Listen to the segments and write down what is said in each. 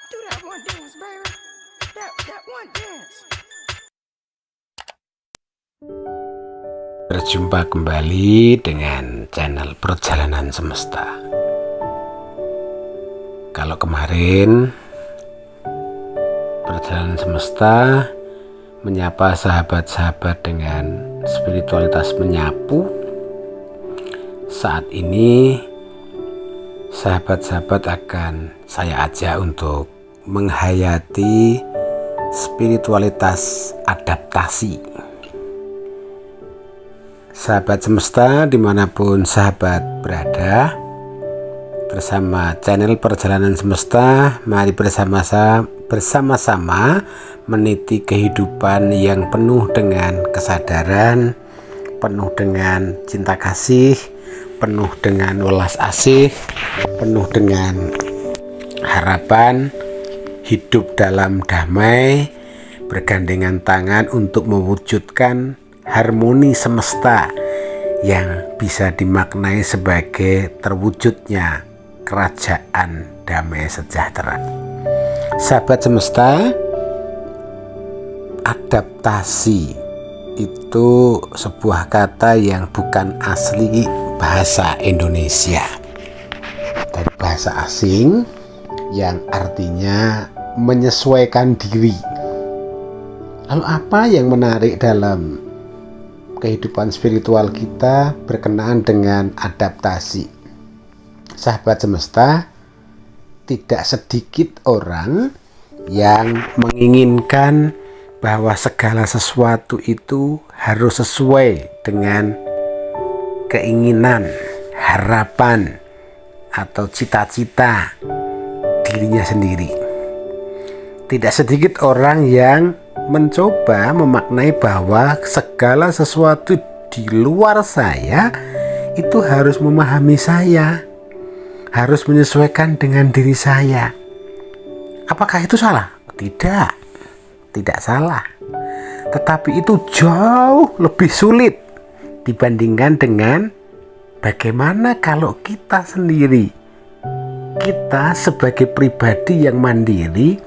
Do that one dance, baby. That one dance. Berjumpa kembali dengan channel Perjalanan Semesta. Kalau kemarin Perjalanan Semesta menyapa sahabat-sahabat dengan spiritualitas menyapu, saat ini sahabat-sahabat akan saya ajak untuk menghayati spiritualitas adaptasi. Sahabat semesta dimanapun sahabat berada, bersama channel Perjalanan Semesta, mari bersama-sama meniti kehidupan yang penuh dengan kesadaran, penuh dengan cinta kasih, penuh dengan welas asih, penuh dengan harapan, hidup dalam damai, bergandengan tangan untuk mewujudkan harmoni semesta yang bisa dimaknai sebagai terwujudnya kerajaan damai sejahtera. Sahabat semesta, adaptasi itu sebuah kata yang bukan asli bahasa Indonesia, dari bahasa asing yang artinya menyesuaikan diri. Lalu apa yang menarik dalam kehidupan spiritual kita berkenaan dengan adaptasi? Sahabat semesta, tidak sedikit orang yang menginginkan bahwa segala sesuatu itu harus sesuai dengan keinginan, harapan, atau cita-cita dirinya sendiri. Tidak sedikit orang yang mencoba memaknai bahwa segala sesuatu di luar saya itu harus memahami saya, harus menyesuaikan dengan diri saya. Apakah itu salah? Tidak salah. Tetapi itu jauh lebih sulit dibandingkan dengan bagaimana kalau kita sendiri, kita sebagai pribadi yang mandiri,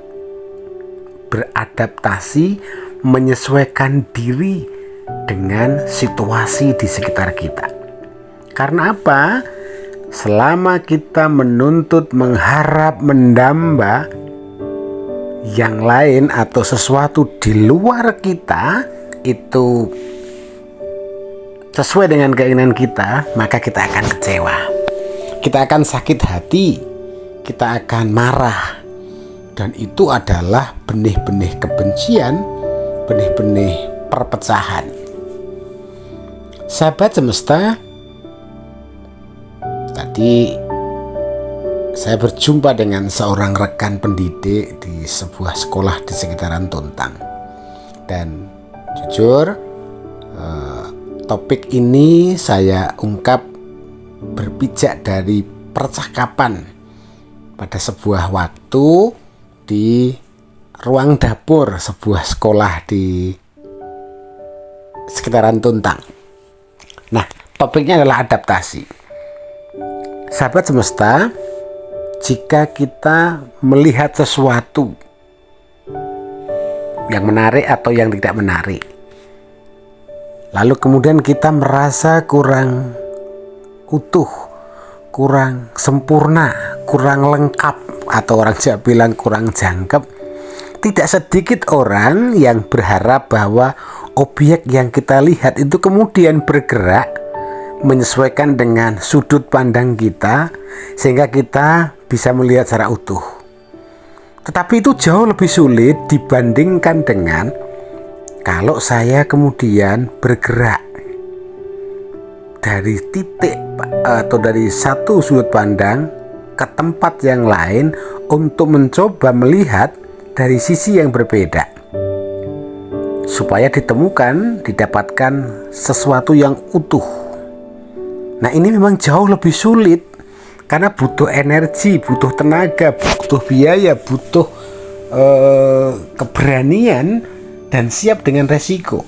beradaptasi, menyesuaikan diri dengan situasi di sekitar kita. Karena apa? Selama kita menuntut, mengharap, mendamba yang lain atau sesuatu di luar kita itu sesuai dengan keinginan kita, maka kita akan kecewa, kita akan sakit hati, kita akan marah. Dan itu adalah benih-benih kebencian, benih-benih perpecahan. Sahabat semesta, tadi saya berjumpa dengan seorang rekan pendidik di sebuah sekolah di sekitaran Tuntang. Dan jujur, topik ini saya ungkap berpijak dari percakapan pada sebuah waktu di ruang dapur sebuah sekolah di sekitaran Tuntang. Nah, topiknya adalah adaptasi. Sahabat semesta, jika kita melihat sesuatu yang menarik atau yang tidak menarik, lalu kemudian kita merasa kurang utuh, kurang sempurna, kurang lengkap, atau orang Jawa bilang kurang jangkep, tidak sedikit orang yang berharap bahwa objek yang kita lihat itu kemudian bergerak menyesuaikan dengan sudut pandang kita sehingga kita bisa melihat secara utuh. Tetapi itu jauh lebih sulit dibandingkan dengan kalau saya kemudian bergerak dari titik atau dari satu sudut pandang ke tempat yang lain untuk mencoba melihat dari sisi yang berbeda, supaya didapatkan sesuatu yang utuh. Nah, ini memang jauh lebih sulit karena butuh energi, butuh tenaga, butuh biaya, butuh keberanian dan siap dengan resiko.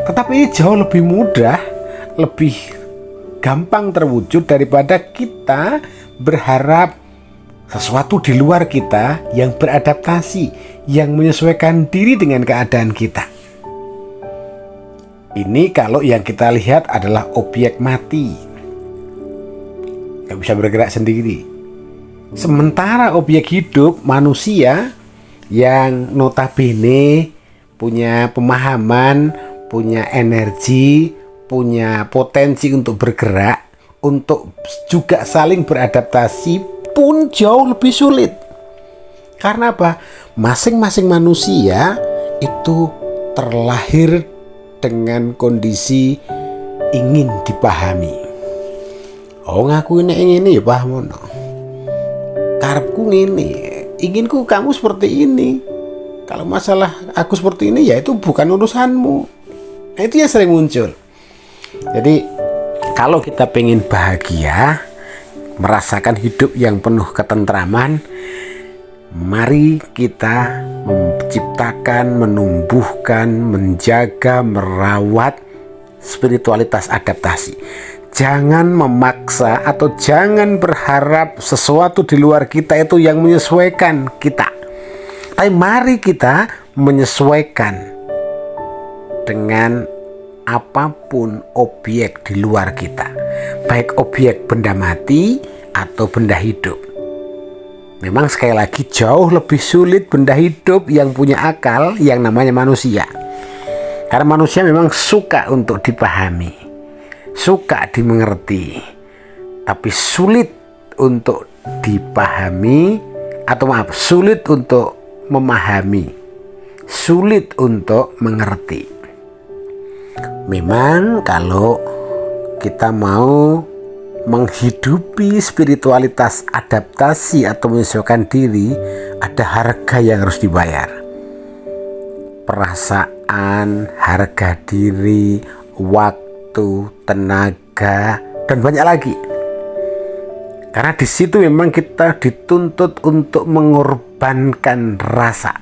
Tetapi ini jauh lebih mudah, lebih gampang terwujud daripada kita berharap sesuatu di luar kita yang beradaptasi, yang menyesuaikan diri dengan keadaan kita. Ini kalau yang kita lihat adalah objek mati, nggak bisa bergerak sendiri. Sementara objek hidup manusia yang notabene punya pemahaman, punya energi, punya potensi untuk bergerak, untuk juga saling beradaptasi pun jauh lebih sulit. Karena apa? Masing-masing manusia itu terlahir dengan kondisi ingin dipahami. Oh, ngaku ini ya paham, karepku ini, inginku kamu seperti ini. Kalau masalah aku seperti ini, ya itu bukan urusanmu. Nah, itu yang sering muncul. Jadi kalau kita pengen bahagia, merasakan hidup yang penuh ketentraman, mari kita menciptakan, menumbuhkan, menjaga, merawat spiritualitas adaptasi. Jangan memaksa atau jangan berharap sesuatu di luar kita itu yang menyesuaikan kita. Tapi mari kita menyesuaikan dengan apapun objek di luar kita, baik objek benda mati atau benda hidup. Memang sekali lagi jauh lebih sulit benda hidup yang punya akal yang namanya manusia. Karena manusia memang suka untuk dipahami, suka dimengerti, tapi sulit untuk dipahami, atau sulit untuk memahami, sulit untuk mengerti. Memang kalau kita mau menghidupi spiritualitas adaptasi atau menyesuaikan diri, ada harga yang harus dibayar. Perasaan, harga diri, waktu, tenaga, dan banyak lagi. Karena di situ memang kita dituntut untuk mengorbankan rasa.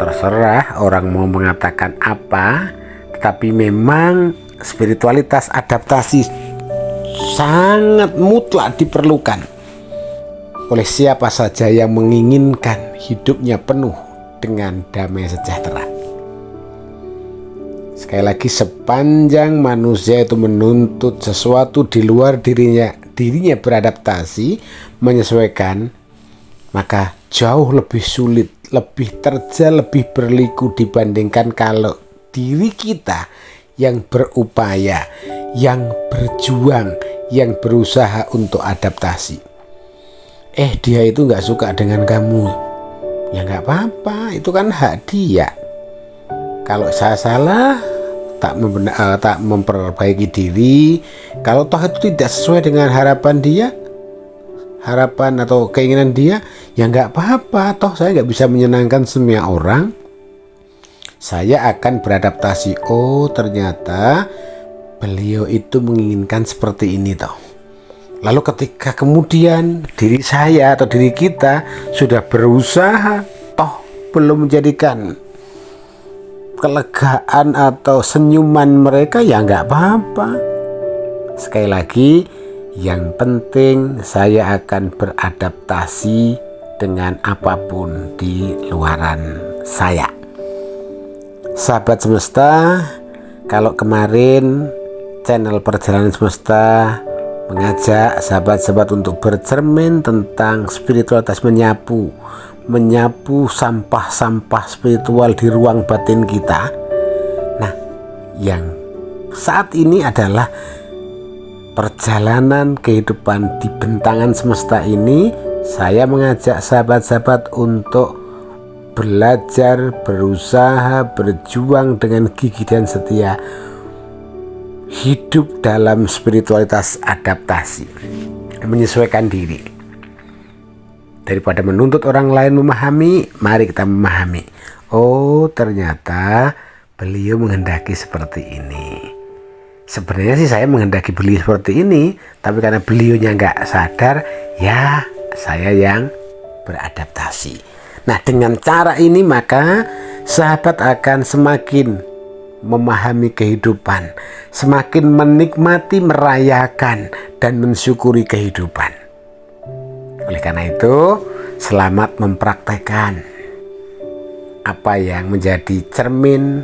Terserah orang mau mengatakan apa, tetapi memang spiritualitas adaptasi sangat mutlak diperlukan oleh siapa saja yang menginginkan hidupnya penuh dengan damai sejahtera. Sekali lagi, sepanjang manusia itu menuntut sesuatu di luar dirinya beradaptasi, menyesuaikan, maka jauh lebih sulit, lebih terjal, lebih berliku dibandingkan kalau diri kita yang berupaya, yang berjuang, yang berusaha untuk adaptasi. Dia itu gak suka dengan kamu, ya gak apa-apa, itu kan hak dia. Kalau saya salah, tak memperbaiki diri, kalau toh itu tidak sesuai dengan harapan dia, harapan atau keinginan dia, ya gak apa-apa, toh saya gak bisa menyenangkan semua orang. Saya akan beradaptasi. Oh, ternyata beliau itu menginginkan seperti ini toh. Lalu ketika kemudian diri saya atau diri kita sudah berusaha, toh belum menjadikan kelegaan atau senyuman mereka, ya nggak apa-apa. Sekali lagi, yang penting saya akan beradaptasi dengan apapun di luaran saya. Sahabat semesta, kalau kemarin channel Perjalanan Semesta mengajak sahabat-sahabat untuk bercermin tentang spiritualitas, menyapu sampah-sampah spiritual di ruang batin kita. Nah, yang saat ini adalah perjalanan kehidupan di bentangan semesta ini. Saya mengajak sahabat-sahabat untuk belajar, berusaha, berjuang dengan gigih dan setia, hidup dalam spiritualitas adaptasi, menyesuaikan diri. Daripada menuntut orang lain memahami, mari kita memahami. Oh, ternyata beliau menghendaki seperti ini. Sebenarnya sih saya menghendaki beliau seperti ini, tapi karena beliaunya nggak sadar, ya saya yang beradaptasi. Nah, dengan cara ini maka sahabat akan semakin memahami kehidupan, semakin menikmati, merayakan, dan mensyukuri kehidupan. Oleh karena itu, selamat mempraktekkan apa yang menjadi cermin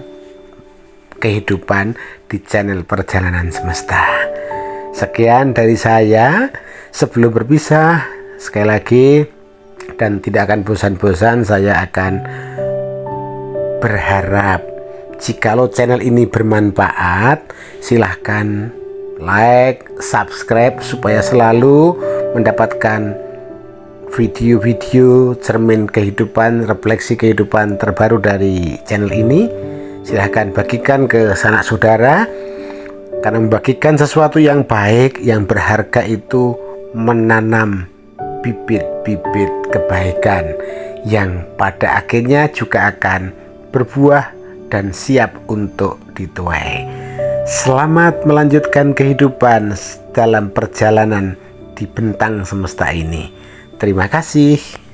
kehidupan di channel Perjalanan Semesta. Sekian dari saya. Sebelum berpisah, sekali lagi, dan tidak akan bosan-bosan, saya akan berharap jikalau channel ini bermanfaat, silahkan like, subscribe supaya selalu mendapatkan video-video cermin kehidupan, refleksi kehidupan terbaru dari channel ini. Silahkan bagikan ke sanak saudara, karena membagikan sesuatu yang baik, yang berharga itu menanam bibit-bibit kebaikan yang pada akhirnya juga akan berbuah dan siap untuk dituai. Selamat melanjutkan kehidupan dalam perjalanan di bentang semesta ini. Terima kasih.